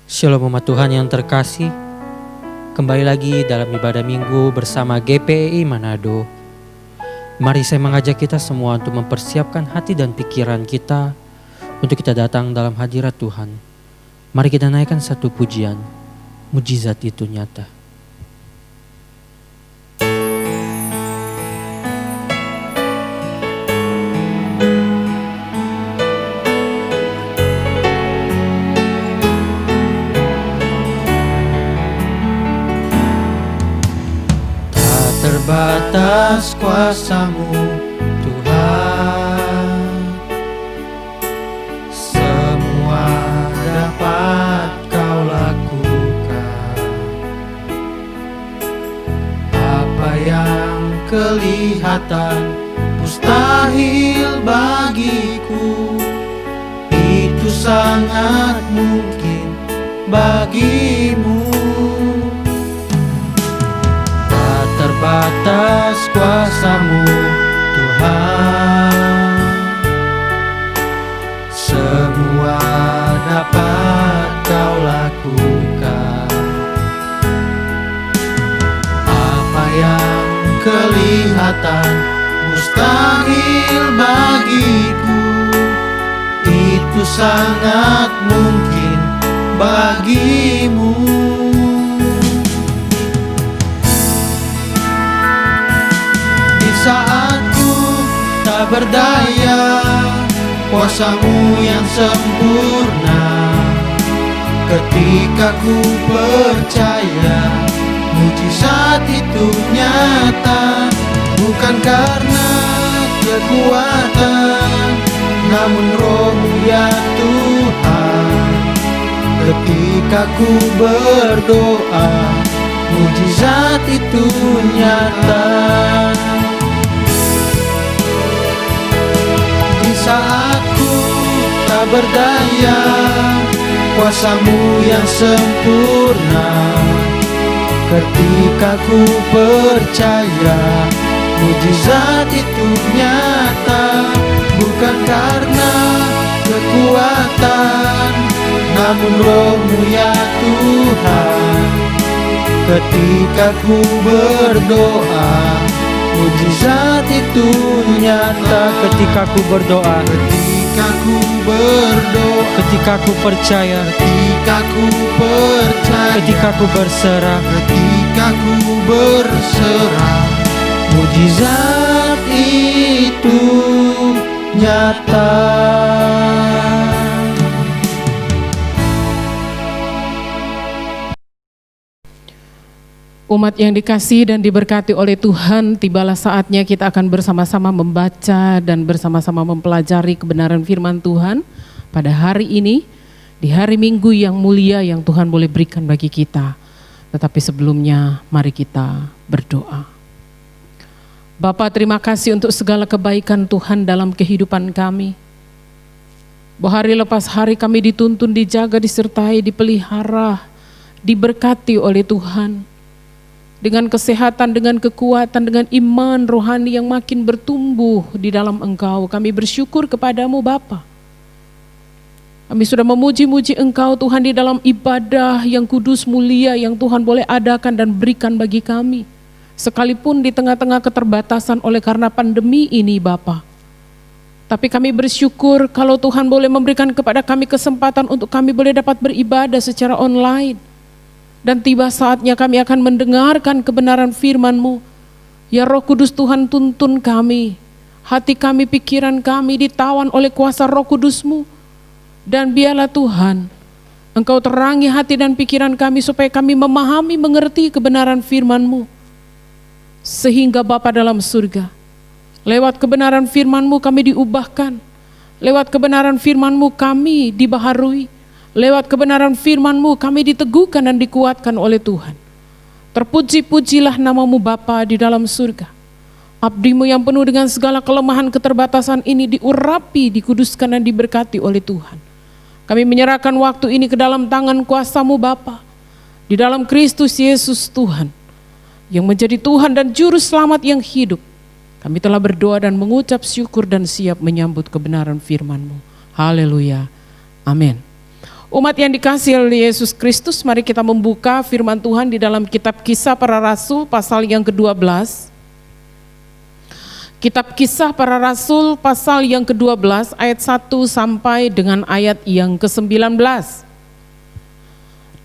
Shalom umat Tuhan yang terkasih, kembali lagi dalam ibadah minggu bersama GPI Manado. Mari saya mengajak kita semua untuk mempersiapkan hati dan pikiran kita untuk kita datang dalam hadirat Tuhan. Mari kita naikkan satu pujian, mujizat itu nyata. Terbatas kuasa-Mu Tuhan, semua dapat Kau lakukan. Apa yang kelihatan mustahil bagiku, itu sangat mungkin bagimu. Terbatas kuasa-Mu Tuhan, semua dapat Kau lakukan. Apa yang kelihatan mustahil bagiku, itu sangat mungkin bagimu. Saat ku tak berdaya, kuasa-Mu yang sempurna. Ketika ku percaya, mujizat itu nyata. Bukan karena kekuatan, namun Roh-Mu ya Tuhan. Ketika ku berdoa, mujizat itu nyata. Saat ku tak berdaya, kuasa-Mu yang sempurna. Ketika ku percaya, mujizat itu nyata. Bukan karena kekuatan, namun Roh-Mu ya Tuhan. Ketika ku berdoa, mujizat itu nyata. Ketika ku berdoa, ketika ku berdoa, ketika ku percaya, ketika ku percaya, ketika ku berserah, ketika ku berserah, mujizat itu nyata. Umat yang dikasihi dan diberkati oleh Tuhan, tibalah saatnya kita akan bersama-sama membaca dan bersama-sama mempelajari kebenaran firman Tuhan pada hari ini, di hari Minggu yang mulia yang Tuhan boleh berikan bagi kita. Tetapi sebelumnya mari kita berdoa. Bapa, terima kasih untuk segala kebaikan Tuhan dalam kehidupan kami. Bahwa hari lepas hari kami dituntun, dijaga, disertai, dipelihara, diberkati oleh Tuhan. Dengan kesehatan, dengan kekuatan, dengan iman rohani yang makin bertumbuh di dalam Engkau. Kami bersyukur kepadamu Bapa. Kami sudah memuji-muji Engkau Tuhan di dalam ibadah yang kudus mulia yang Tuhan boleh adakan dan berikan bagi kami. Sekalipun di tengah-tengah keterbatasan oleh karena pandemi ini Bapa. Tapi kami bersyukur kalau Tuhan boleh memberikan kepada kami kesempatan untuk kami boleh dapat beribadah secara online. Dan tiba saatnya kami akan mendengarkan kebenaran firman-Mu. Ya Roh Kudus Tuhan, tuntun kami. Hati kami, pikiran kami ditawan oleh kuasa Roh Kudus-Mu. Dan biarlah Tuhan, Engkau terangi hati dan pikiran kami supaya kami memahami, mengerti kebenaran firman-Mu. Sehingga Bapa dalam surga, lewat kebenaran firman-Mu kami diubahkan. Lewat kebenaran firman-Mu kami dibaharui. Lewat kebenaran firman-Mu kami diteguhkan dan dikuatkan oleh Tuhan. Terpuji-pujilah nama-Mu Bapa di dalam surga. Abdi-Mu yang penuh dengan segala kelemahan keterbatasan ini diurapi, dikuduskan dan diberkati oleh Tuhan. Kami menyerahkan waktu ini ke dalam tangan kuasa-Mu Bapa. Di dalam Kristus Yesus Tuhan. Yang menjadi Tuhan dan Juru Selamat yang hidup. Kami telah berdoa dan mengucap syukur dan siap menyambut kebenaran firman-Mu. Haleluya. Amin. Umat yang dikasihi oleh Yesus Kristus, mari kita membuka firman Tuhan di dalam kitab Kisah Para Rasul pasal yang ke-12. Kitab Kisah Para Rasul pasal yang ke-12 ayat 1 sampai dengan ayat yang ke-19.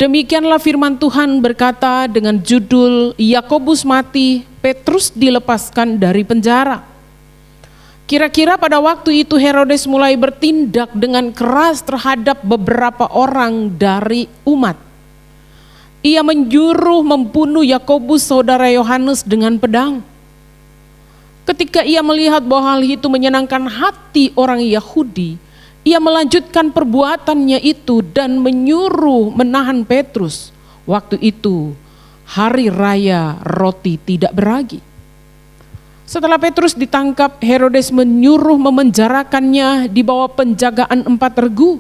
Demikianlah firman Tuhan berkata dengan judul Yakobus mati, Petrus dilepaskan dari penjara. Kira-kira pada waktu itu Herodes mulai bertindak dengan keras terhadap beberapa orang dari umat. Ia menyuruh membunuh Yakobus saudara Yohanes dengan pedang. Ketika ia melihat bahwa hal itu menyenangkan hati orang Yahudi, ia melanjutkan perbuatannya itu dan menyuruh menahan Petrus. Waktu itu hari raya roti tidak beragi. Setelah Petrus ditangkap, Herodes menyuruh memenjarakannya di bawah penjagaan 4 regu,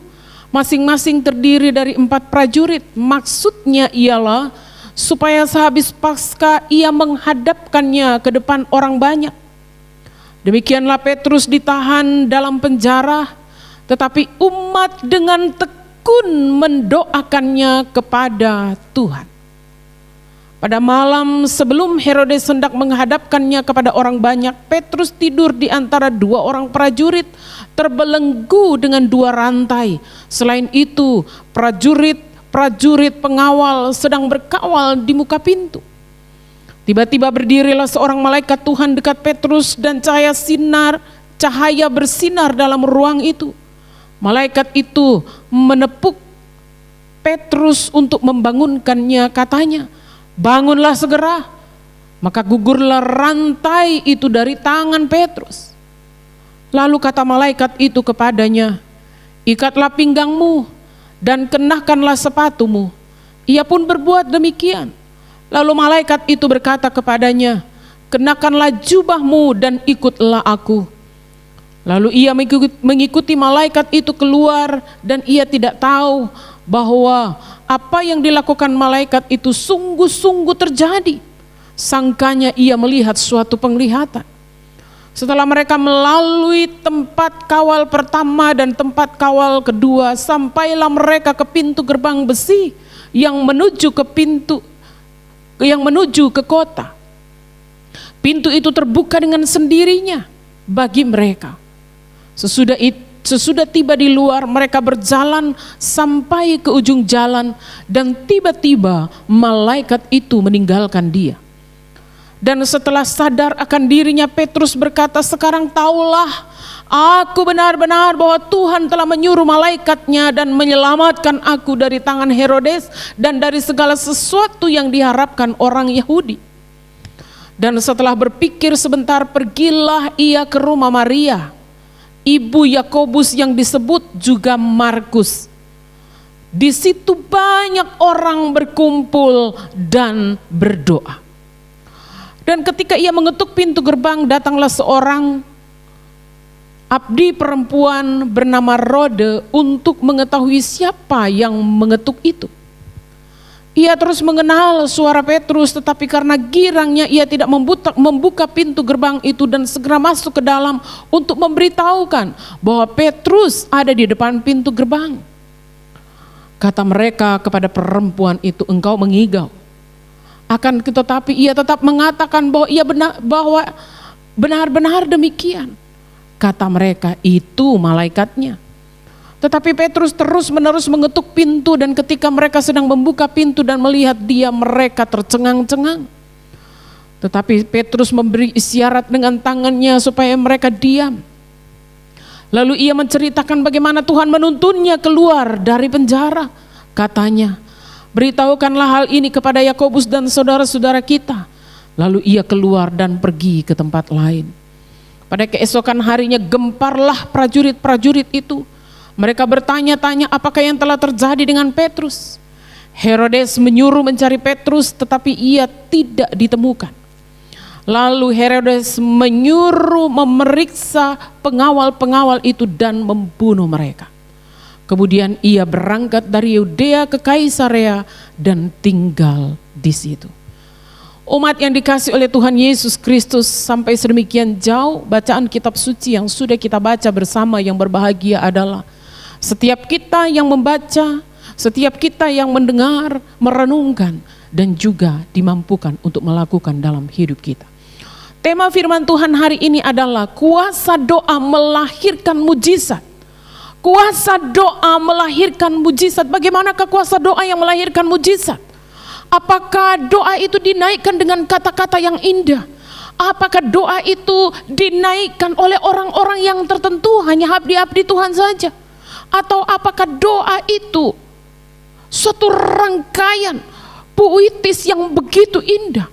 masing-masing terdiri dari 4 prajurit. Maksudnya ialah supaya sehabis Paskah ia menghadapkannya ke depan orang banyak. Demikianlah Petrus ditahan dalam penjara, tetapi umat dengan tekun mendoakannya kepada Tuhan. Pada malam sebelum Herodes hendak menghadapkannya kepada orang banyak, Petrus tidur di antara 2 orang prajurit, terbelenggu dengan 2 rantai. Selain itu, prajurit pengawal sedang berkawal di muka pintu. Tiba-tiba berdirilah seorang malaikat Tuhan dekat Petrus dan cahaya bersinar dalam ruang itu. Malaikat itu menepuk Petrus untuk membangunkannya, katanya, "Bangunlah segera." Maka gugurlah rantai itu dari tangan Petrus. Lalu kata malaikat itu kepadanya, "Ikatlah pinggangmu dan kenakanlah sepatumu." Ia pun berbuat demikian. Lalu malaikat itu berkata kepadanya, "Kenakanlah jubahmu dan ikutlah aku." Lalu ia mengikuti malaikat itu keluar, dan ia tidak tahu bahwa apa yang dilakukan malaikat itu sungguh-sungguh terjadi. Sangkanya ia melihat suatu penglihatan. Setelah mereka melalui tempat kawal pertama dan tempat kawal kedua, sampailah mereka ke pintu gerbang besi yang menuju ke kota. Pintu itu terbuka dengan sendirinya bagi mereka. Sesudah tiba di luar, mereka berjalan sampai ke ujung jalan, dan tiba-tiba malaikat itu meninggalkan dia. Dan setelah sadar akan dirinya, Petrus berkata, "Sekarang taulah aku benar-benar bahwa Tuhan telah menyuruh malaikatnya dan menyelamatkan aku dari tangan Herodes dan dari segala sesuatu yang diharapkan orang Yahudi." Dan setelah berpikir sebentar, pergilah ia ke rumah Maria, ibu Yakobus yang disebut juga Markus. Di situ banyak orang berkumpul dan berdoa. Dan ketika ia mengetuk pintu gerbang, datanglah seorang abdi perempuan bernama Rode untuk mengetahui siapa yang mengetuk itu. Ia terus mengenal suara Petrus, tetapi karena girangnya ia tidak membuka pintu gerbang itu dan segera masuk ke dalam untuk memberitahukan bahwa Petrus ada di depan pintu gerbang. Kata mereka kepada perempuan itu, "Engkau mengigau." Akan tetapi ia tetap mengatakan bahwa benar-benar demikian. Kata mereka, "Itu malaikatnya." Tetapi Petrus terus-menerus mengetuk pintu, dan ketika mereka sedang membuka pintu dan melihat dia, mereka tercengang-cengang. Tetapi Petrus memberi isyarat dengan tangannya supaya mereka diam. Lalu ia menceritakan bagaimana Tuhan menuntunnya keluar dari penjara. Katanya, "Beritahukanlah hal ini kepada Yakobus dan saudara-saudara kita." Lalu ia keluar dan pergi ke tempat lain. Pada keesokan harinya gemparlah prajurit-prajurit itu. Mereka bertanya-tanya apakah yang telah terjadi dengan Petrus. Herodes menyuruh mencari Petrus, tetapi ia tidak ditemukan. Lalu Herodes menyuruh memeriksa pengawal-pengawal itu dan membunuh mereka. Kemudian ia berangkat dari Yudea ke Kaisarea dan tinggal di situ. Umat yang dikasihi oleh Tuhan Yesus Kristus, sampai sedemikian jauh bacaan kitab suci yang sudah kita baca bersama, yang berbahagia adalah setiap kita yang membaca setiap kita yang mendengar, merenungkan, dan juga dimampukan untuk melakukan dalam hidup kita. Tema firman Tuhan hari ini adalah kuasa doa melahirkan mujizat. Kuasa doa melahirkan mujizat. Bagaimanakah kuasa doa yang melahirkan mujizat? Apakah doa itu dinaikkan dengan kata-kata yang indah? Apakah doa itu dinaikkan oleh orang-orang yang tertentu, hanya abdi-abdi Tuhan saja? Atau apakah doa itu suatu rangkaian puitis yang begitu indah?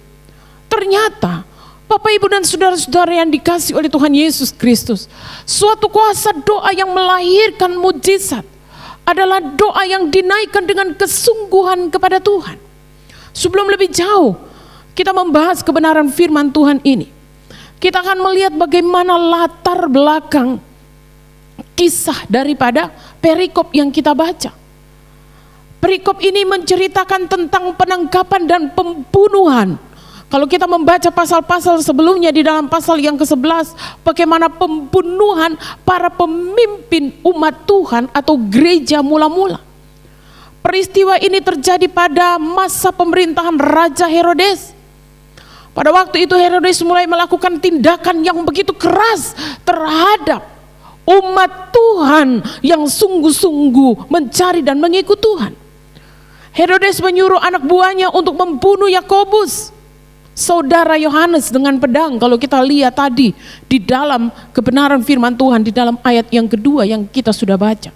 Ternyata Bapak, Ibu, dan saudara-saudara yang dikasihi oleh Tuhan Yesus Kristus, suatu kuasa doa yang melahirkan mujizat adalah doa yang dinaikkan dengan kesungguhan kepada Tuhan. Sebelum lebih jauh kita membahas kebenaran firman Tuhan ini, kita akan melihat bagaimana latar belakang kisah daripada perikop yang kita baca. Perikop ini menceritakan tentang penangkapan dan pembunuhan. Kalau kita membaca pasal-pasal sebelumnya di dalam pasal yang ke-11, bagaimana pembunuhan para pemimpin umat Tuhan atau gereja mula-mula. Peristiwa ini terjadi pada masa pemerintahan Raja Herodes. Pada waktu itu Herodes mulai melakukan tindakan yang begitu keras terhadap umat Tuhan yang sungguh-sungguh mencari dan mengikut Tuhan. Herodes menyuruh anak buahnya untuk membunuh Yakobus, saudara Yohanes, dengan pedang. Kalau kita lihat tadi di dalam kebenaran firman Tuhan di dalam ayat yang kedua yang kita sudah baca.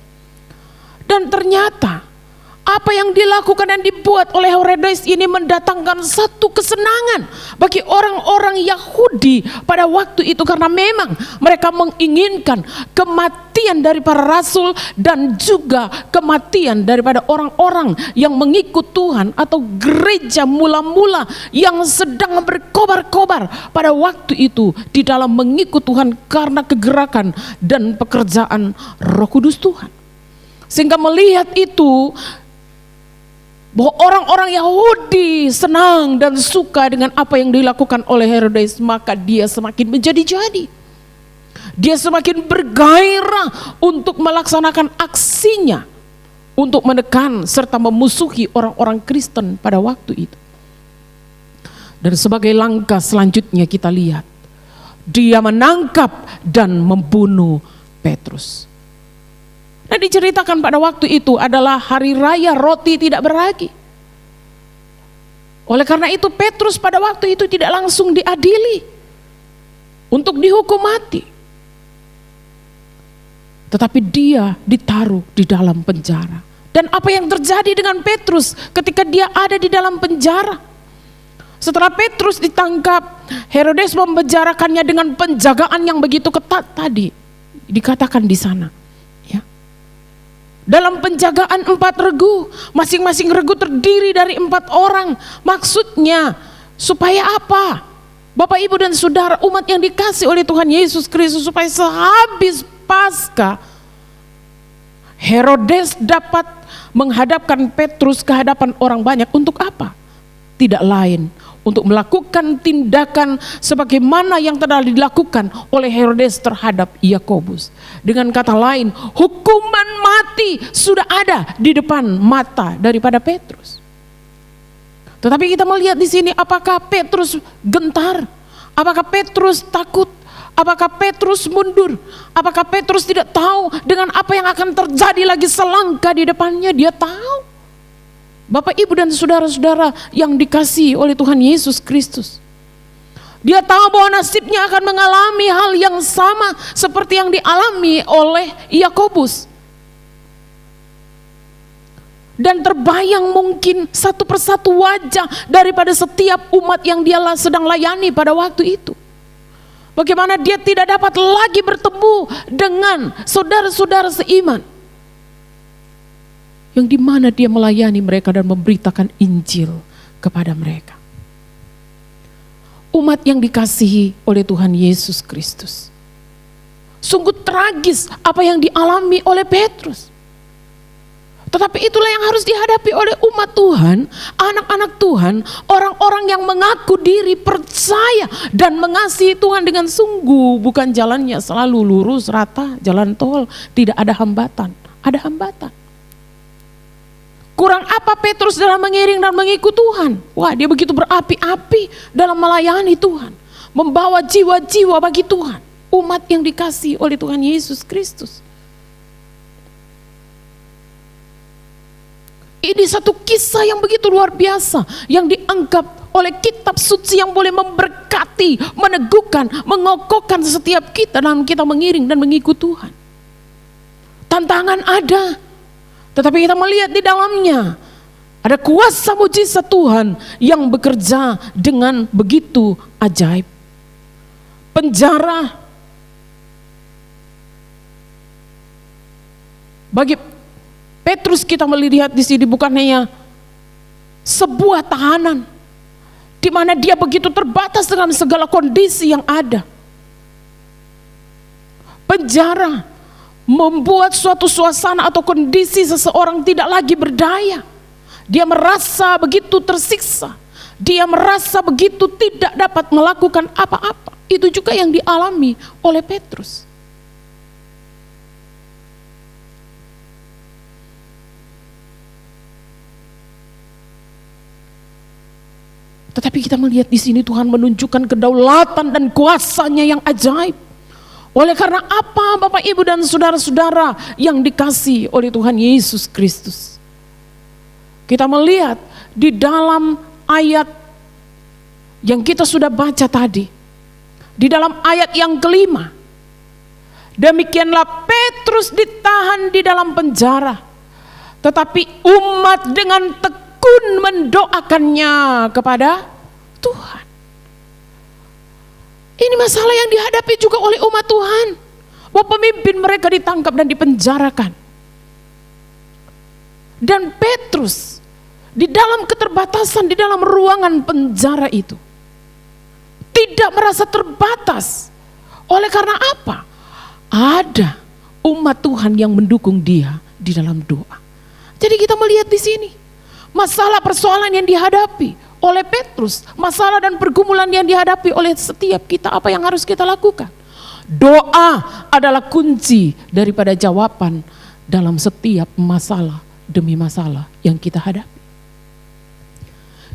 Dan ternyata apa yang dilakukan dan dibuat oleh Herodes ini mendatangkan satu kesenangan bagi orang-orang Yahudi pada waktu itu, karena memang mereka menginginkan kematian dari para rasul dan juga kematian daripada orang-orang yang mengikut Tuhan atau gereja mula-mula yang sedang berkobar-kobar pada waktu itu di dalam mengikut Tuhan karena kegerakan dan pekerjaan Roh Kudus Tuhan. Sehingga melihat itu, bahwa orang-orang Yahudi senang dan suka dengan apa yang dilakukan oleh Herodes, maka dia semakin menjadi-jadi. Dia semakin bergairah untuk melaksanakan aksinya untuk menekan serta memusuhi orang-orang Kristen pada waktu itu. Dan sebagai langkah selanjutnya kita lihat, dia menangkap dan membunuh Petrus. Nah, diceritakan pada waktu itu adalah hari raya roti tidak beragi. Oleh karena itu Petrus pada waktu itu tidak langsung diadili untuk dihukum mati. Tetapi dia ditaruh di dalam penjara. Dan apa yang terjadi dengan Petrus ketika dia ada di dalam penjara? Setelah Petrus ditangkap, Herodes memenjarakannya dengan penjagaan yang begitu ketat tadi. Dikatakan di sana. Dalam penjagaan 4 regu, masing-masing regu terdiri dari 4 orang. Maksudnya supaya apa? Bapak, Ibu, dan saudara, umat yang dikasih oleh Tuhan Yesus Kristus, supaya sehabis Paskah Herodes dapat menghadapkan Petrus ke hadapan orang banyak. Untuk apa? Tidak lain untuk melakukan tindakan sebagaimana yang telah dilakukan oleh Herodes terhadap Yakobus. Dengan kata lain, hukuman mati sudah ada di depan mata daripada Petrus. Tetapi kita melihat di sini, apakah Petrus gentar? Apakah Petrus takut? Apakah Petrus mundur? Apakah Petrus tidak tahu dengan apa yang akan terjadi lagi selangkah di depannya? Dia tahu. Bapak, Ibu, dan saudara-saudara yang dikasihi oleh Tuhan Yesus Kristus, dia tahu bahwa nasibnya akan mengalami hal yang sama seperti yang dialami oleh Yakobus. Dan terbayang mungkin satu persatu wajah daripada setiap umat yang dia sedang layani pada waktu itu. Bagaimana dia tidak dapat lagi bertemu dengan saudara-saudara seiman, yang dimana dia melayani mereka dan memberitakan Injil kepada mereka. Umat yang dikasihi oleh Tuhan Yesus Kristus, sungguh tragis apa yang dialami oleh Petrus. Tetapi itulah yang harus dihadapi oleh umat Tuhan, anak-anak Tuhan, orang-orang yang mengaku diri percaya dan mengasihi Tuhan dengan sungguh. Bukan jalannya selalu lurus, rata, jalan tol, tidak ada hambatan. Ada hambatan. Kurang apa Petrus dalam mengiring dan mengikut Tuhan? Wah, dia begitu berapi-api dalam melayani Tuhan, membawa jiwa-jiwa bagi Tuhan, umat yang dikasihi oleh Tuhan Yesus Kristus. Ini satu kisah yang begitu luar biasa, yang dianggap oleh kitab suci yang boleh memberkati, meneguhkan, mengokohkan setiap kita dalam kita mengiring dan mengikut Tuhan. Tantangan ada, tetapi kita melihat di dalamnya ada kuasa mujizat Tuhan yang bekerja dengan begitu ajaib. Penjara bagi Petrus kita melihat di sini bukan hanya sebuah tahanan di mana dia begitu terbatas dengan segala kondisi yang ada. Penjara membuat suatu suasana atau kondisi seseorang tidak lagi berdaya. Dia merasa begitu tersiksa. Dia merasa begitu tidak dapat melakukan apa-apa. Itu juga yang dialami oleh Petrus. Tetapi kita melihat di sini Tuhan menunjukkan kedaulatan dan kuasa-Nya yang ajaib. Oleh karena apa, Bapak, Ibu, dan saudara-saudara yang dikasihi oleh Tuhan Yesus Kristus? Kita melihat di dalam ayat yang kita sudah baca tadi, di dalam ayat yang kelima, demikianlah Petrus ditahan di dalam penjara, tetapi umat dengan tekun mendoakannya kepada Tuhan. Ini masalah yang dihadapi juga oleh umat Tuhan, bahwa pemimpin mereka ditangkap dan dipenjarakan. Dan Petrus di dalam keterbatasan, di dalam ruangan penjara itu tidak merasa terbatas. Oleh karena apa? Ada umat Tuhan yang mendukung dia di dalam doa. Jadi kita melihat di sini masalah persoalan yang dihadapi oleh Petrus, masalah dan pergumulan yang dihadapi oleh setiap kita. Apa yang harus kita lakukan? Doa adalah kunci daripada jawaban dalam setiap masalah demi masalah yang kita hadapi.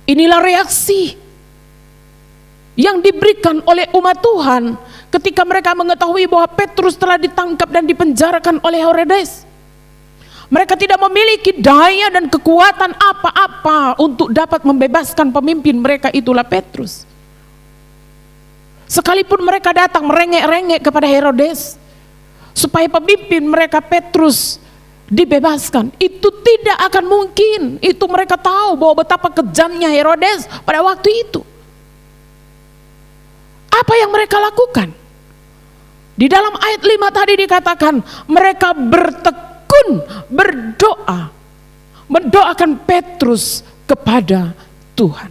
Inilah reaksi yang diberikan oleh umat Tuhan ketika mereka mengetahui bahwa Petrus telah ditangkap dan dipenjarakan oleh Herodes. Mereka tidak memiliki daya dan kekuatan apa-apa untuk dapat membebaskan pemimpin mereka, itulah Petrus. Sekalipun mereka datang merengek-rengek kepada Herodes supaya pemimpin mereka Petrus dibebaskan, itu tidak akan mungkin. Itu mereka tahu bahwa betapa kejamnya Herodes pada waktu itu. Apa yang mereka lakukan? Di dalam ayat 5 tadi dikatakan mereka bertekun berdoa, mendoakan Petrus kepada Tuhan.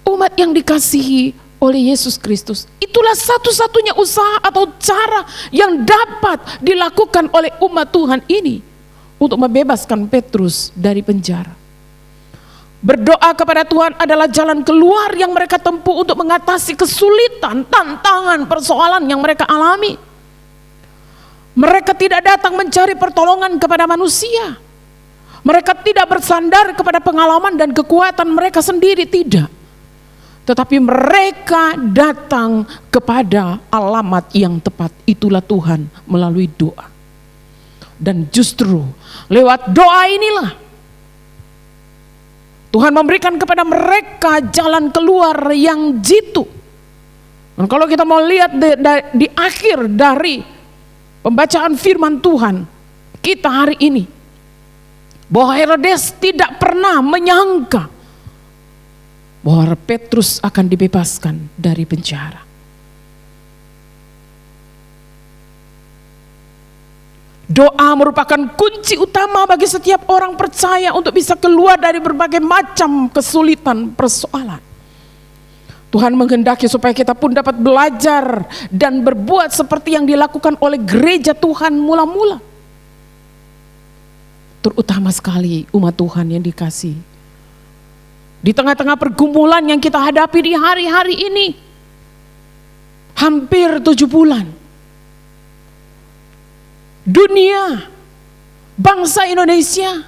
Umat yang dikasihi oleh Yesus Kristus, itulah satu-satunya usaha atau cara yang dapat dilakukan oleh umat Tuhan ini untuk membebaskan Petrus dari penjara. Berdoa kepada Tuhan adalah jalan keluar yang mereka tempuh untuk mengatasi kesulitan, tantangan, persoalan yang mereka alami. Mereka tidak datang mencari pertolongan kepada manusia. Mereka tidak bersandar kepada pengalaman dan kekuatan mereka sendiri, tidak. Tetapi mereka datang kepada alamat yang tepat, itulah Tuhan melalui doa. Dan justru lewat doa inilah Tuhan memberikan kepada mereka jalan keluar yang jitu. Dan kalau kita mau lihat di akhir dari pembacaan firman Tuhan kita hari ini, bahwa Herodes tidak pernah menyangka bahwa Petrus akan dibebaskan dari penjara. Doa merupakan kunci utama bagi setiap orang percaya untuk bisa keluar dari berbagai macam kesulitan persoalan. Tuhan menghendaki supaya kita pun dapat belajar dan berbuat seperti yang dilakukan oleh gereja Tuhan mula-mula. Terutama sekali umat Tuhan yang dikasihi. Di tengah-tengah pergumulan yang kita hadapi di hari-hari ini, hampir 7 bulan, dunia bangsa Indonesia,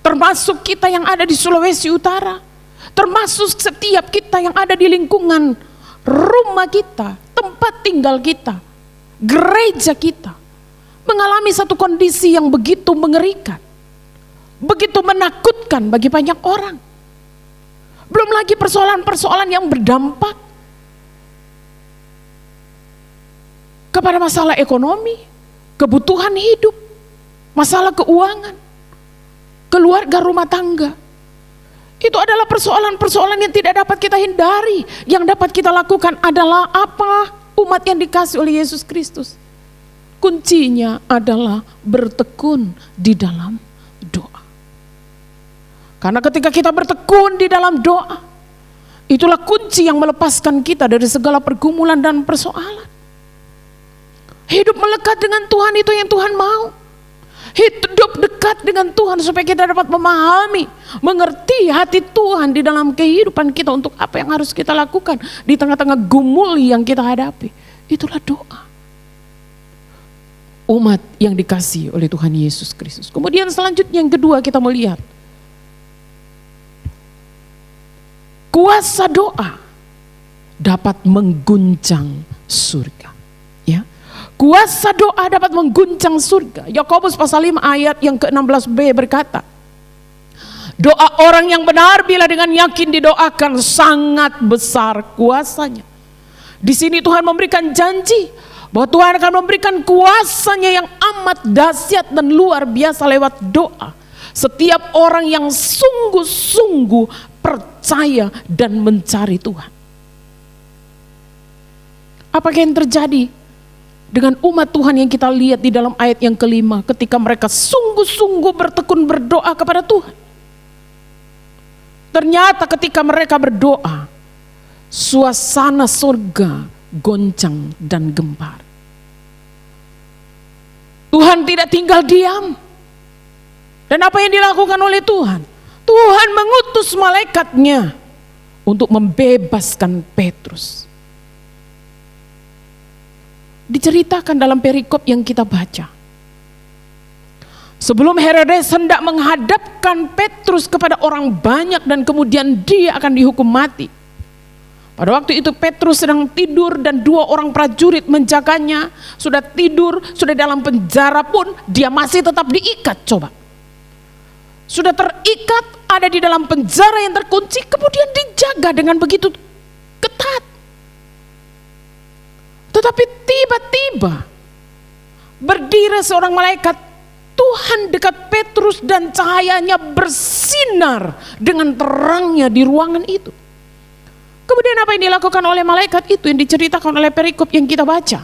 termasuk kita yang ada di Sulawesi Utara, termasuk setiap kita yang ada di lingkungan rumah kita, tempat tinggal kita, gereja kita, mengalami satu kondisi yang begitu mengerikan, begitu menakutkan bagi banyak orang. Belum lagi persoalan-persoalan yang berdampak kepada masalah ekonomi, kebutuhan hidup, masalah keuangan, keluarga rumah tangga. Itu adalah persoalan-persoalan yang tidak dapat kita hindari. Yang dapat kita lakukan adalah apa? Umat yang dikasih oleh Yesus Kristus. Kuncinya adalah bertekun di dalam doa. Karena ketika kita bertekun di dalam doa, itulah kunci yang melepaskan kita dari segala pergumulan dan persoalan. Hidup melekat dengan Tuhan itu yang Tuhan mau. Hidup dekat dengan Tuhan supaya kita dapat memahami, mengerti hati Tuhan di dalam kehidupan kita untuk apa yang harus kita lakukan di tengah-tengah gumul yang kita hadapi. Itulah doa. Umat yang dikasihi oleh Tuhan Yesus Kristus. Kemudian selanjutnya yang kedua kita melihat kuasa doa dapat mengguncang surga. Ya. Kuasa doa dapat mengguncang surga. Yakobus pasal 5 ayat yang ke-16b berkata, doa orang yang benar bila dengan yakin didoakan sangat besar kuasanya. Di sini Tuhan memberikan janji bahwa Tuhan akan memberikan kuasanya yang amat dahsyat dan luar biasa lewat doa. Setiap orang yang sungguh-sungguh percaya dan mencari Tuhan. Apakah yang terjadi dengan umat Tuhan yang kita lihat di dalam ayat yang kelima ketika mereka sungguh-sungguh bertekun berdoa kepada Tuhan? Ternyata ketika mereka berdoa, suasana surga goncang dan gempar. Tuhan tidak tinggal diam. Dan apa yang dilakukan oleh Tuhan? Tuhan mengutus malaikatnya untuk membebaskan Petrus. Diceritakan dalam perikop yang kita baca. Sebelum Herodes hendak menghadapkan Petrus kepada orang banyak dan kemudian dia akan dihukum mati. Pada waktu itu Petrus sedang tidur dan 2 orang prajurit menjaganya. Sudah tidur, sudah dalam penjara pun dia masih tetap diikat, coba. Sudah terikat, ada di dalam penjara yang terkunci, kemudian dijaga dengan begitu ketat. Tetapi tiba-tiba berdiri seorang malaikat Tuhan dekat Petrus dan cahayanya bersinar dengan terangnya di ruangan itu. Kemudian apa yang dilakukan oleh malaikat itu yang diceritakan oleh perikop yang kita baca.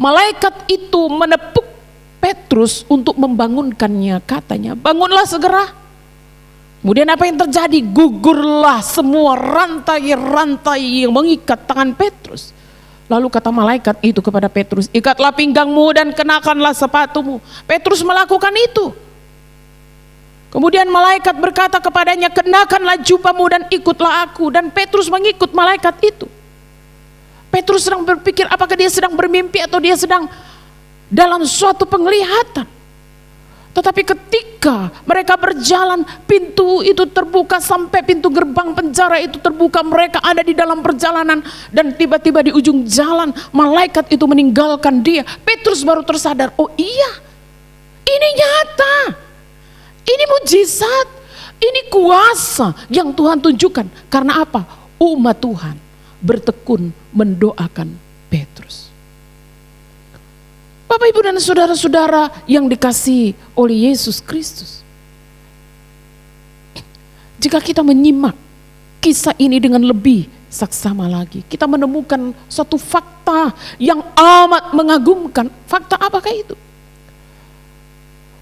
Malaikat itu menepuk Petrus untuk membangunkannya, katanya, bangunlah segera. Kemudian apa yang terjadi? Gugurlah semua rantai-rantai yang mengikat tangan Petrus. Lalu kata malaikat itu kepada Petrus, ikatlah pinggangmu dan kenakanlah sepatumu. Petrus melakukan itu. Kemudian malaikat berkata kepadanya, kenakanlah jubahmu dan ikutlah aku. Dan Petrus mengikut malaikat itu. Petrus sedang berpikir apakah dia sedang bermimpi atau dia sedang dalam suatu penglihatan. Tetapi ketika mereka berjalan, pintu itu terbuka sampai pintu gerbang penjara itu terbuka. Mereka ada di dalam perjalanan dan tiba-tiba di ujung jalan malaikat itu meninggalkan dia. Petrus baru tersadar, oh iya, ini nyata, ini mujizat, ini kuasa yang Tuhan tunjukkan. Karena apa? Umat Tuhan bertekun mendoakan Petrus. Bapak, Ibu, dan saudara-saudara yang dikasihi oleh Yesus Kristus. Jika kita menyimak kisah ini dengan lebih saksama lagi, kita menemukan suatu fakta yang amat mengagumkan. Fakta apakah itu?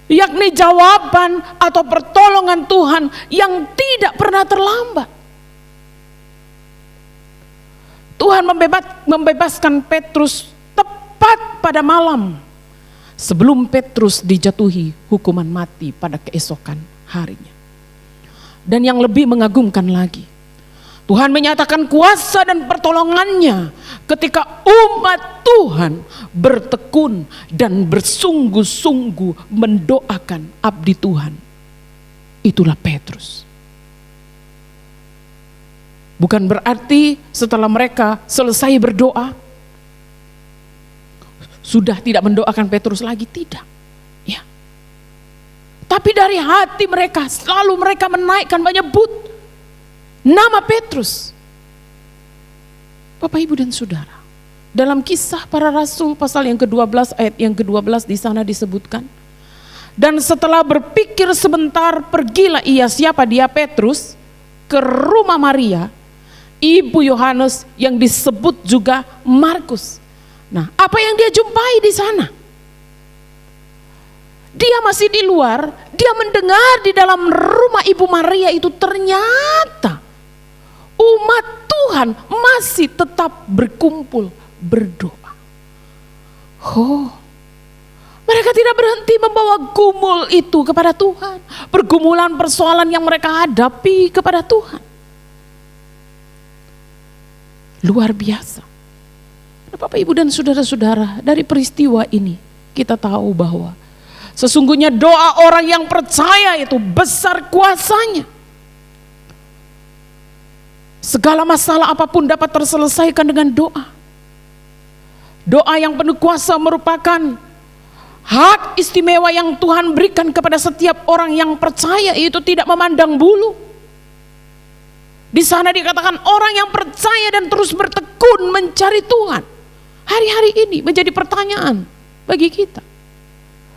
Yakni jawaban atau pertolongan Tuhan yang tidak pernah terlambat. Tuhan membebaskan Petrus tepat pada malam sebelum Petrus dijatuhi hukuman mati pada keesokan harinya. Dan yang lebih mengagumkan lagi, Tuhan menyatakan kuasa dan pertolongannya ketika umat Tuhan bertekun dan bersungguh-sungguh mendoakan abdi Tuhan. Itulah Petrus. Bukan berarti setelah mereka selesai berdoa, sudah tidak mendoakan Petrus lagi, tidak. Ya. Tapi dari hati mereka, selalu mereka menaikkan, menyebut nama Petrus. Bapak, Ibu dan Saudara, dalam Kisah Para Rasul pasal yang ke-12 ayat yang ke-12 di sana disebutkan, dan setelah berpikir sebentar, pergilah ia, siapa dia, Petrus, ke rumah Maria, ibu Yohanes yang disebut juga Markus. Nah, apa yang dia jumpai di sana? Dia masih di luar, dia mendengar di dalam rumah ibu Maria itu ternyata umat Tuhan masih tetap berkumpul berdoa. Oh, mereka tidak berhenti membawa gumul itu kepada Tuhan. Pergumulan persoalan yang mereka hadapi kepada Tuhan. Luar biasa. Bapak, Ibu dan saudara-saudara, dari peristiwa ini kita tahu bahwa sesungguhnya doa orang yang percaya itu besar kuasanya. Segala masalah apapun dapat terselesaikan dengan doa. Doa yang penuh kuasa merupakan hak istimewa yang Tuhan berikan kepada setiap orang yang percaya, itu tidak memandang bulu. Di sana dikatakan orang yang percaya dan terus bertekun mencari Tuhan. Hari-hari ini menjadi pertanyaan bagi kita.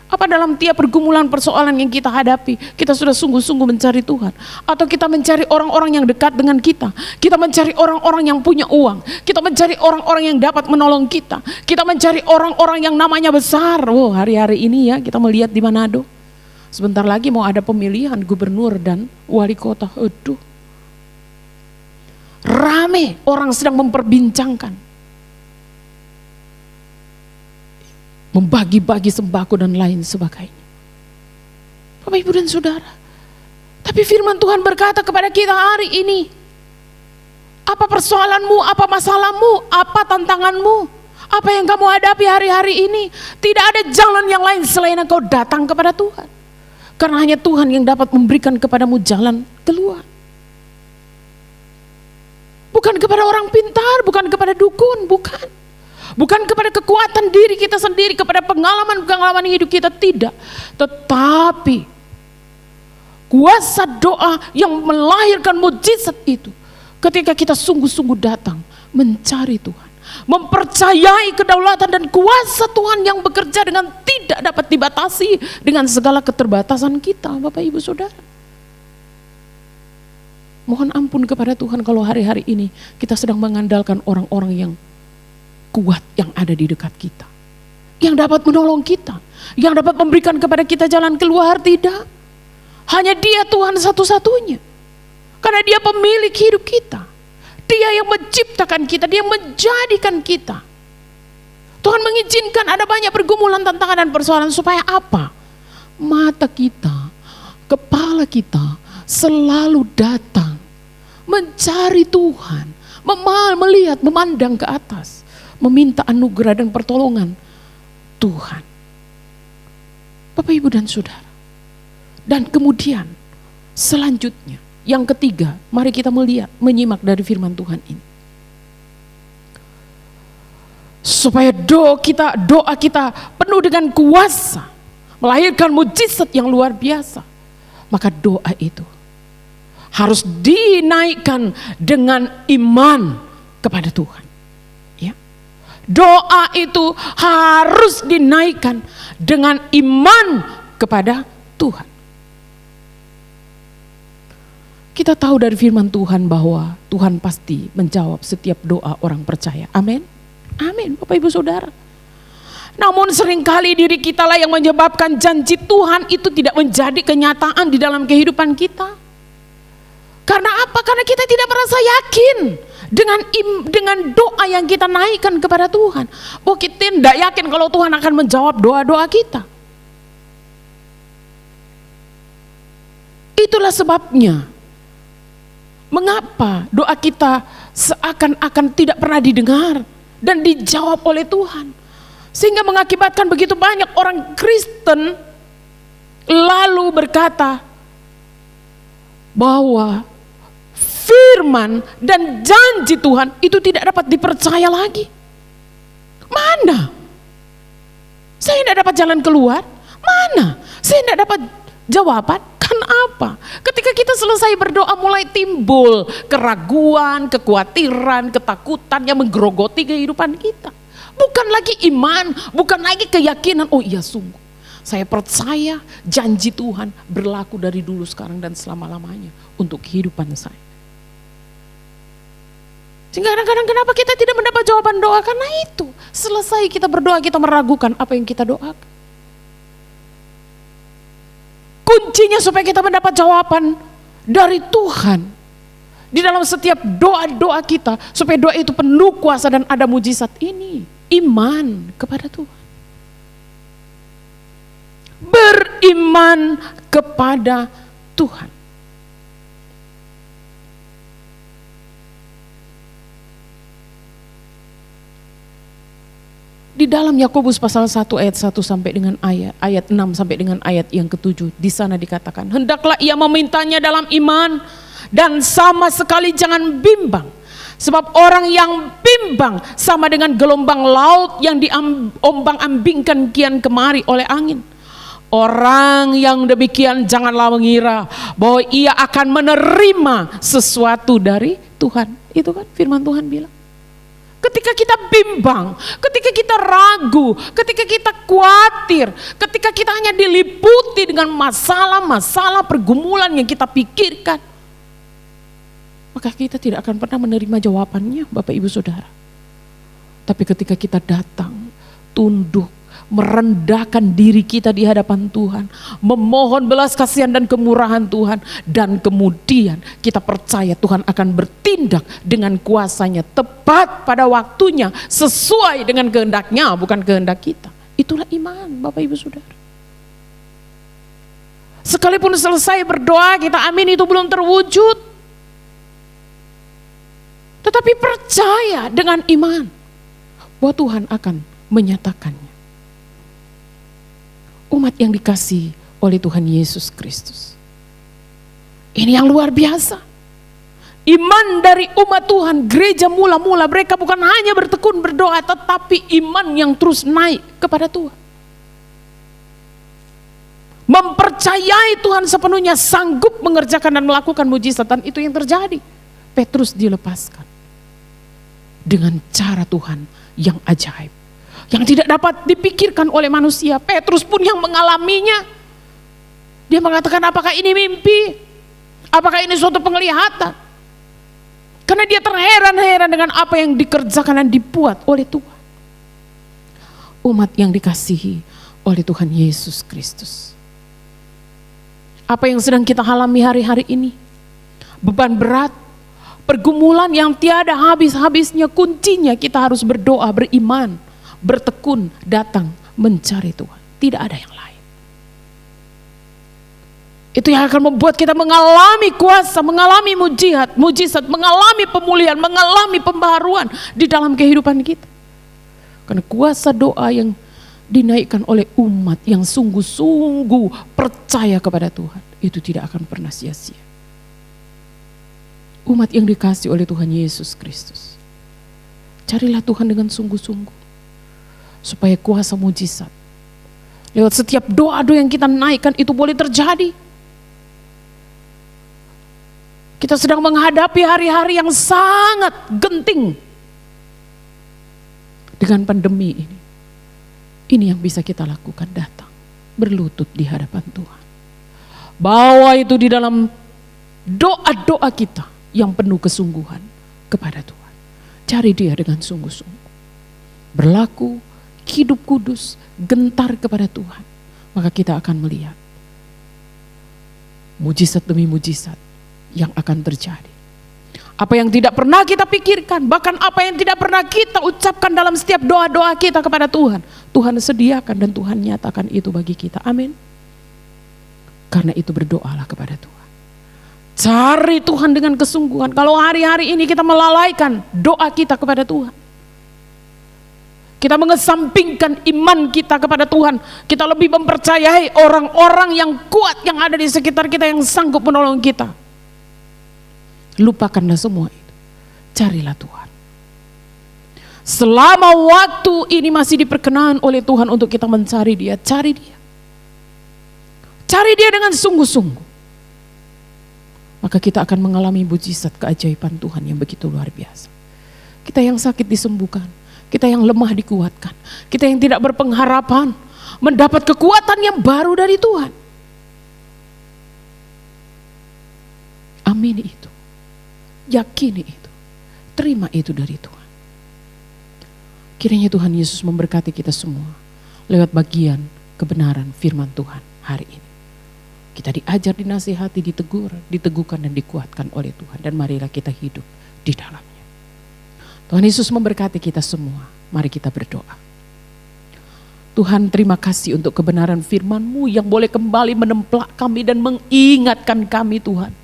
Apa dalam tiap pergumulan persoalan yang kita hadapi, kita sudah sungguh-sungguh mencari Tuhan? Atau kita mencari orang-orang yang dekat dengan kita? Kita mencari orang-orang yang punya uang. Kita mencari orang-orang yang dapat menolong kita. Kita mencari orang-orang yang namanya besar. Oh, hari-hari ini ya kita melihat di Manado. Sebentar lagi mau ada pemilihan gubernur dan wali kota. Aduh. Rame orang sedang memperbincangkan. Membagi-bagi sembako dan lain sebagainya. Bapak, Ibu dan Saudara, tapi firman Tuhan berkata kepada kita hari ini, apa persoalanmu, apa masalahmu, apa tantanganmu, apa yang kamu hadapi hari-hari ini, tidak ada jalan yang lain selain engkau datang kepada Tuhan. Karena hanya Tuhan yang dapat memberikan kepadamu jalan keluar. Bukan kepada orang pintar, bukan kepada dukun, bukan. Bukan kepada kekuatan diri kita sendiri, kepada pengalaman-pengalaman hidup kita, tidak. Tetapi kuasa doa yang melahirkan mujizat itu ketika kita sungguh-sungguh datang mencari Tuhan, mempercayai kedaulatan dan kuasa Tuhan yang bekerja dengan tidak dapat dibatasi dengan segala keterbatasan kita. Bapak, Ibu, Saudara, mohon ampun kepada Tuhan kalau hari-hari ini kita sedang mengandalkan orang-orang yang kuat yang ada di dekat kita, yang dapat menolong kita, yang dapat memberikan kepada kita jalan keluar. Tidak, hanya Dia Tuhan satu-satunya, karena Dia pemilik hidup kita, Dia yang menciptakan kita, Dia yang menjadikan kita. Tuhan mengizinkan ada banyak pergumulan, tantangan dan persoalan supaya apa? Mata kita, kepala kita selalu datang mencari Tuhan, melihat, memandang ke atas, meminta anugerah dan pertolongan Tuhan. Bapak, Ibu dan Saudara. Dan kemudian selanjutnya yang ketiga, mari kita menyimak dari firman Tuhan ini. Supaya doa kita penuh dengan kuasa, melahirkan mujizat yang luar biasa, maka doa itu harus dinaikkan dengan iman kepada Tuhan. Doa itu harus dinaikkan dengan iman kepada Tuhan. Kita tahu dari firman Tuhan bahwa Tuhan pasti menjawab setiap doa orang percaya. Amin. Amin, Bapak, Ibu, Saudara. Namun seringkali diri kita lah yang menyebabkan janji Tuhan itu tidak menjadi kenyataan di dalam kehidupan kita. Karena apa? Karena kita tidak merasa yakin dengan doa yang kita naikkan kepada Tuhan. Oh, kita tidak yakin kalau Tuhan akan menjawab doa-doa kita. Itulah sebabnya Mengapa doa kita seakan-akan tidak pernah didengar dan dijawab oleh Tuhan? Sehingga mengakibatkan begitu banyak orang Kristen lalu berkata bahwa firman dan janji Tuhan itu tidak dapat dipercaya lagi. Mana? Saya tidak dapat jalan keluar. Mana? Saya tidak dapat jawaban. Kenapa? Ketika kita selesai berdoa mulai timbul keraguan, kekhawatiran, ketakutan yang menggerogoti kehidupan kita. Bukan lagi iman, bukan lagi keyakinan. Oh iya sungguh, saya percaya janji Tuhan berlaku dari dulu, sekarang, dan selama-lamanya untuk kehidupan saya. Sehingga kadang-kadang kenapa kita tidak mendapat jawaban doa? Karena itu, selesai kita berdoa kita meragukan apa yang kita doakan. Kuncinya supaya kita mendapat jawaban dari Tuhan di dalam setiap doa-doa kita, supaya doa itu penuh kuasa dan ada mujizat ini, iman kepada Tuhan. Beriman kepada Tuhan. Di dalam Yakobus pasal 1 ayat 1 sampai dengan ayat 6 sampai dengan ayat yang ke-7, di sana dikatakan, hendaklah ia memintanya dalam iman dan sama sekali jangan bimbang. Sebab orang yang bimbang sama dengan gelombang laut yang diombang-ambingkan kian kemari oleh angin. Orang yang demikian janganlah mengira bahwa ia akan menerima sesuatu dari Tuhan. Itu kan firman Tuhan bilang. Ketika kita bimbang, ketika kita ragu, ketika kita khawatir, ketika kita hanya diliputi dengan masalah-masalah pergumulan yang kita pikirkan, maka kita tidak akan pernah menerima jawabannya, Bapak Ibu Saudara. Tapi ketika kita datang, tunduk, merendahkan diri kita di hadapan Tuhan, memohon belas kasihan dan kemurahan Tuhan, dan kemudian kita percaya Tuhan akan bertindak dengan kuasanya tepat pada waktunya, sesuai dengan kehendaknya, bukan kehendak kita. Itulah iman, Bapak Ibu Saudara. Sekalipun selesai berdoa kita amin itu belum terwujud, tetapi percaya dengan iman bahwa Tuhan akan menyatakannya. Umat yang dikasihi oleh Tuhan Yesus Kristus, ini yang luar biasa. Iman dari umat Tuhan, gereja mula-mula, mereka bukan hanya bertekun berdoa, tetapi iman yang terus naik kepada Tuhan. Mempercayai Tuhan sepenuhnya, sanggup mengerjakan dan melakukan mujizat, dan itu yang terjadi. Petrus dilepaskan dengan cara Tuhan yang ajaib, yang tidak dapat dipikirkan oleh manusia. Petrus pun yang mengalaminya. Dia mengatakan, apakah ini mimpi? Apakah ini suatu penglihatan? Karena dia terheran-heran dengan apa yang dikerjakan dan dibuat oleh Tuhan. Umat yang dikasihi oleh Tuhan Yesus Kristus. Apa yang sedang kita alami hari-hari ini? Beban berat, pergumulan yang tiada habis-habisnya, kuncinya kita harus berdoa, beriman, bertekun, datang mencari Tuhan. Tidak ada yang lain. Itu yang akan membuat kita mengalami kuasa, mengalami mujizat, mengalami pemulihan, mengalami pembaharuan di dalam kehidupan kita. Karena kuasa doa yang dinaikkan oleh umat yang sungguh-sungguh percaya kepada Tuhan, itu tidak akan pernah sia-sia. Umat yang dikasihi oleh Tuhan Yesus Kristus, carilah Tuhan dengan sungguh-sungguh, supaya kuasa mujizat lewat setiap doa-doa yang kita naikkan itu boleh terjadi. Kita sedang menghadapi hari-hari yang sangat genting dengan pandemi ini. Ini yang bisa kita lakukan, datang berlutut di hadapan Tuhan. Bawa itu di dalam doa-doa kita yang penuh kesungguhan kepada Tuhan. Cari Dia dengan sungguh-sungguh. Berlaku hidup kudus, gentar kepada Tuhan, maka kita akan melihat mujizat demi mujizat yang akan terjadi. Apa yang tidak pernah kita pikirkan, bahkan apa yang tidak pernah kita ucapkan dalam setiap doa-doa kita kepada Tuhan, Tuhan sediakan dan Tuhan nyatakan itu bagi kita. Amin. Karena itu berdoalah kepada Tuhan. Cari Tuhan dengan kesungguhan. Kalau hari-hari ini kita melalaikan doa kita kepada Tuhan, kita mengesampingkan iman kita kepada Tuhan, kita lebih mempercayai orang-orang yang kuat yang ada di sekitar kita yang sanggup menolong kita. Lupakanlah semua itu. Carilah Tuhan. Selama waktu ini masih diperkenan oleh Tuhan untuk kita mencari Dia, cari Dia. Cari Dia dengan sungguh-sungguh. Maka kita akan mengalami mujizat keajaiban Tuhan yang begitu luar biasa. Kita yang sakit disembuhkan, kita yang lemah dikuatkan, kita yang tidak berpengharapan mendapat kekuatan yang baru dari Tuhan. Amini itu, yakini itu, terima itu dari Tuhan. Kiranya Tuhan Yesus memberkati kita semua lewat bagian kebenaran firman Tuhan hari ini. Kita diajar, dinasihati, ditegur, diteguhkan dan dikuatkan oleh Tuhan. Dan marilah kita hidup di dalamnya. Tuhan Yesus memberkati kita semua. Mari kita berdoa. Tuhan, terima kasih untuk kebenaran firman-Mu yang boleh kembali menemplak kami dan mengingatkan kami Tuhan.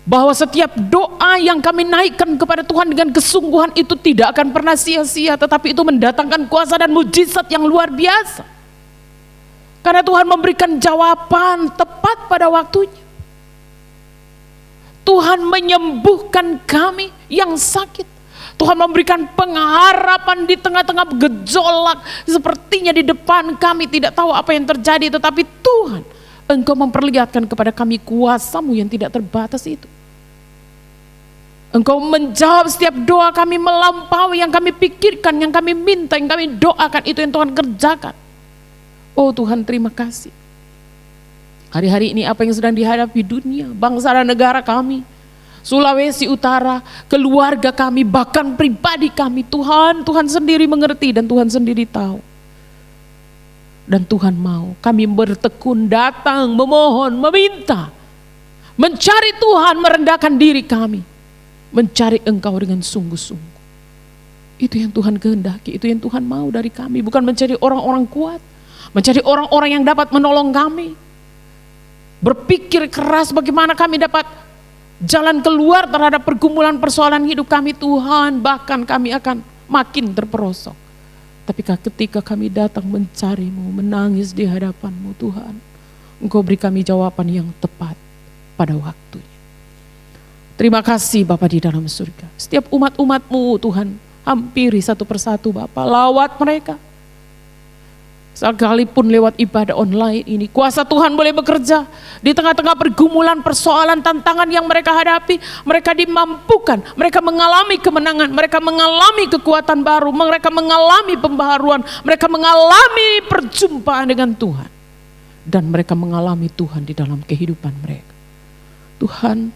Bahwa setiap doa yang kami naikkan kepada Tuhan dengan kesungguhan itu tidak akan pernah sia-sia. Tetapi itu mendatangkan kuasa dan mujizat yang luar biasa. Karena Tuhan memberikan jawaban tepat pada waktunya. Tuhan menyembuhkan kami yang sakit. Tuhan memberikan pengharapan di tengah-tengah gejolak. Sepertinya di depan kami tidak tahu apa yang terjadi. Tetapi Tuhan, Engkau memperlihatkan kepada kami kuasa-Mu yang tidak terbatas itu. Engkau menjawab setiap doa kami melampaui yang kami pikirkan, yang kami minta, yang kami doakan. Itu yang Tuhan kerjakan. Oh Tuhan, terima kasih. Hari-hari ini apa yang sedang dihadapi dunia, bangsa dan negara kami, Sulawesi Utara, keluarga kami, bahkan pribadi kami, Tuhan sendiri mengerti dan Tuhan sendiri tahu. Dan Tuhan mau kami bertekun, datang, memohon, meminta, mencari Tuhan, merendahkan diri kami, mencari Engkau dengan sungguh-sungguh. Itu yang Tuhan kehendaki, itu yang Tuhan mau dari kami, bukan mencari orang-orang kuat, mencari orang-orang yang dapat menolong kami. Berpikir keras bagaimana kami dapat jalan keluar terhadap pergumulan persoalan hidup kami Tuhan. Bahkan kami akan makin terperosok. Tapi ketika kami datang mencari-Mu, menangis di hadapan-Mu Tuhan, Engkau beri kami jawaban yang tepat pada waktunya. Terima kasih Bapa di dalam surga. Setiap umat-umat-Mu Tuhan, hampiri satu persatu Bapa, lawat mereka. Sekalipun lewat ibadah online ini, kuasa Tuhan boleh bekerja. Di tengah-tengah pergumulan, persoalan, tantangan yang mereka hadapi, mereka dimampukan, mereka mengalami kemenangan, mereka mengalami kekuatan baru, mereka mengalami pembaharuan, mereka mengalami perjumpaan dengan Tuhan. Dan mereka mengalami Tuhan di dalam kehidupan mereka. Tuhan,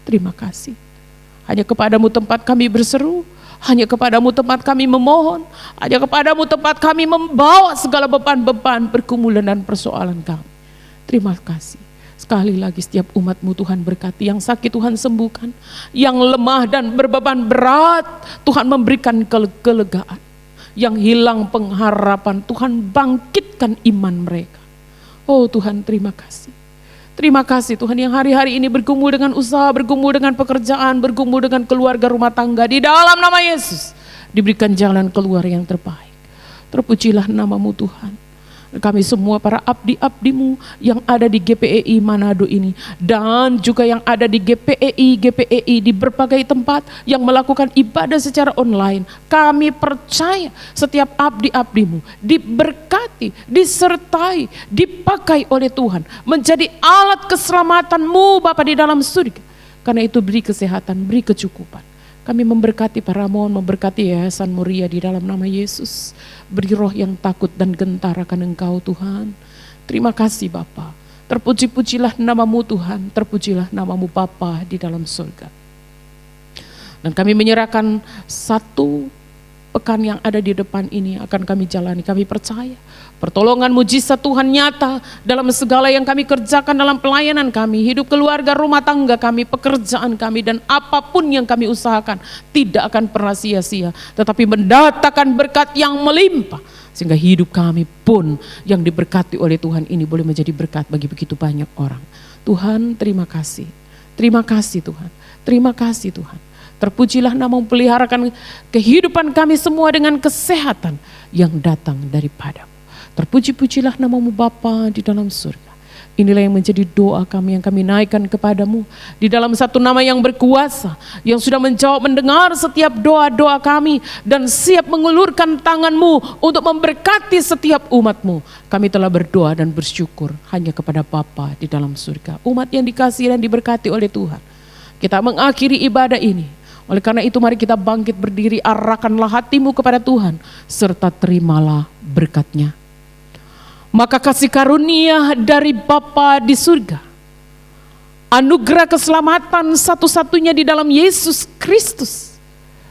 terima kasih. Hanya kepadamu tempat kami berseru, hanya kepadamu tempat kami memohon, hanya kepadamu tempat kami membawa segala beban-beban, pergumulan dan persoalan kami. Terima kasih. Sekali lagi setiap umat-Mu Tuhan berkati, yang sakit Tuhan sembuhkan, yang lemah dan berbeban berat Tuhan memberikan kelegaan, yang hilang pengharapan Tuhan bangkitkan iman mereka. Oh Tuhan, terima kasih. Terima kasih Tuhan yang hari-hari ini bergumul dengan usaha, bergumul dengan pekerjaan, bergumul dengan keluarga rumah tangga. Di dalam nama Yesus diberikan jalan keluar yang terbaik. Terpujilah nama-Mu Tuhan. Kami semua para abdi-abdi-Mu yang ada di GPEI Manado ini, dan juga yang ada di GPEI di berbagai tempat yang melakukan ibadah secara online. Kami percaya setiap abdi-abdi-Mu diberkati, disertai, dipakai oleh Tuhan menjadi alat keselamatan-Mu Bapa di dalam surga. Karena itu beri kesehatan, beri kecukupan. Kami memberkati para mohon, memberkati Yayasan Muria di dalam nama Yesus. Beri roh yang takut dan gentar akan Engkau Tuhan. Terima kasih Bapa. Terpuji-pujilah nama-Mu Tuhan, terpujilah nama-Mu Bapa di dalam surga. Dan kami menyerahkan satu pekan yang ada di depan ini akan kami jalani. Kami percaya pertolongan mujizat Tuhan nyata dalam segala yang kami kerjakan dalam pelayanan kami, hidup keluarga, rumah tangga kami, pekerjaan kami, dan apapun yang kami usahakan tidak akan pernah sia-sia, tetapi mendatangkan berkat yang melimpah, sehingga hidup kami pun yang diberkati oleh Tuhan ini boleh menjadi berkat bagi begitu banyak orang. Tuhan, terima kasih. Terima kasih Tuhan. Terima kasih Tuhan. Terpujilah namamu, peliharakan kehidupan kami semua dengan kesehatan yang datang daripadamu. Terpuji-pujilah namamu Bapa di dalam surga. Inilah yang menjadi doa kami yang kami naikkan kepadamu di dalam satu nama yang berkuasa, yang sudah menjawab, mendengar setiap doa-doa kami dan siap mengulurkan tanganmu untuk memberkati setiap umatmu. Kami telah berdoa dan bersyukur hanya kepada Bapa di dalam surga. Umat yang dikasihi dan diberkati oleh Tuhan, kita mengakhiri ibadah ini. Oleh karena itu mari kita bangkit berdiri, arahkanlah hatimu kepada Tuhan, serta terimalah berkat-Nya. Maka kasih karunia dari Bapa di surga, anugerah keselamatan satu-satunya di dalam Yesus Kristus,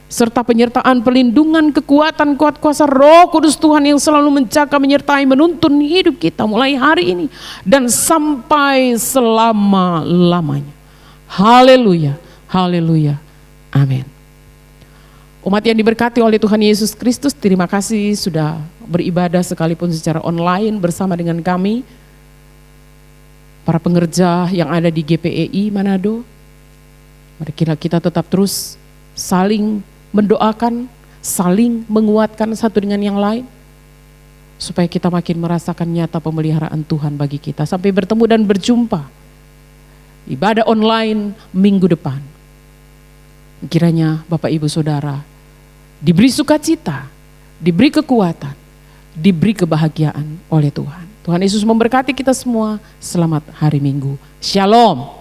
serta penyertaan, pelindungan, kekuatan, kuat kuasa Roh Kudus Tuhan yang selalu menjaga, menyertai, menuntun hidup kita mulai hari ini dan sampai selama-lamanya. Haleluya, haleluya. Amin. Umat yang diberkati oleh Tuhan Yesus Kristus, terima kasih sudah beribadah sekalipun secara online bersama dengan kami, para pengerja yang ada di GPEI Manado. Mari kita tetap terus saling mendoakan, saling menguatkan satu dengan yang lain, supaya kita makin merasakan nyata pemeliharaan Tuhan bagi kita. Sampai bertemu dan berjumpa ibadah online minggu depan. Kiranya Bapak Ibu Saudara diberi sukacita, diberi kekuatan, diberi kebahagiaan oleh Tuhan. Tuhan Yesus memberkati kita semua. Selamat hari Minggu. Shalom.